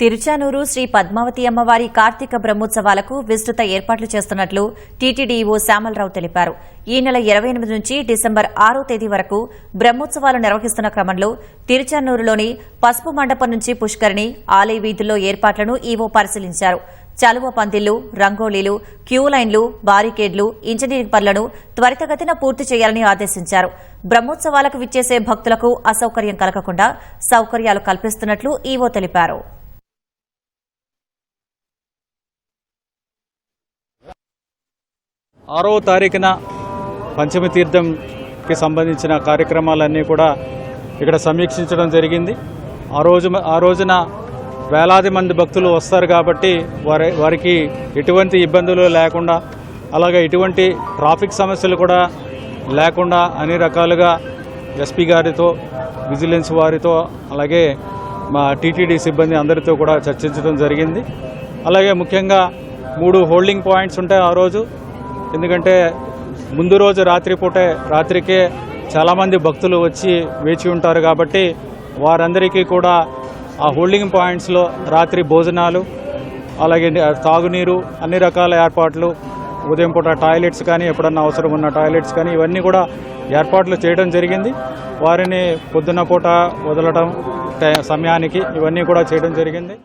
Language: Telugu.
తిరుచానూరు శ్రీ పద్మావతి అమ్మవారి కార్తీక బ్రహ్మోత్సవాలకు విస్తృత ఏర్పాట్లు చేస్తున్నట్లు టీటీడీఈఓ శ్యామలరావు తెలిపారు. ఈ నెల 28 నుంచి డిసెంబర్ 6వ తేదీ వరకు బ్రహ్మోత్సవాలు నిర్వహిస్తున్న క్రమంలో తిరుచానూరులోని పసుపు మండపం నుంచి పుష్కరిణి, ఆలయ వీధుల్లో ఏర్పాట్లను ఈవో పరిశీలించారు. చలువ పందిళ్లు, రంగోలీలు, క్యూ లైన్లు, బారికేడ్లు, ఇంజనీరింగ్ పనులను త్వరితగతిన పూర్తి చేయాలని ఆదేశించారు. బ్రహ్మోత్సవాలకు విచ్చేసే భక్తులకు అసౌకర్యం కలగకుండా సౌకర్యాలు కల్పిస్తున్నట్లు ఈవో తెలిపారు. 6వ తారీఖున పంచమి తీర్థంకి సంబంధించిన కార్యక్రమాలన్నీ కూడా ఇక్కడ సమీక్షించడం జరిగింది. ఆ రోజున వేలాది మంది భక్తులు వస్తారు కాబట్టి వారికి ఎటువంటి ఇబ్బందులు లేకుండా, అలాగే ఎటువంటి ట్రాఫిక్ సమస్యలు కూడా లేకుండా అన్ని రకాలుగా ఎస్పీ గారితో, విజిలెన్స్ వారితో, అలాగే మా టీటీడీ సిబ్బంది అందరితో కూడా చర్చించడం జరిగింది. అలాగే ముఖ్యంగా 3 హోల్డింగ్ పాయింట్స్ ఉంటాయి ఆ రోజు. ఎందుకంటే ముందు రోజు రాత్రికే చాలామంది భక్తులు వచ్చి వేచి ఉంటారు కాబట్టి వారందరికీ కూడా ఆ హోల్డింగ్ పాయింట్స్లో రాత్రి భోజనాలు, అలాగే తాగునీరు, అన్ని రకాల ఏర్పాట్లు, ఉదయం పూట టాయిలెట్స్ కానీ, ఎప్పుడన్నా అవసరం ఉన్న టాయిలెట్స్ కానీ, ఇవన్నీ కూడా ఏర్పాట్లు చేయడం జరిగింది. వారిని పొద్దున్న పూట వదలడం సమయానికి ఇవన్నీ కూడా చేయడం జరిగింది.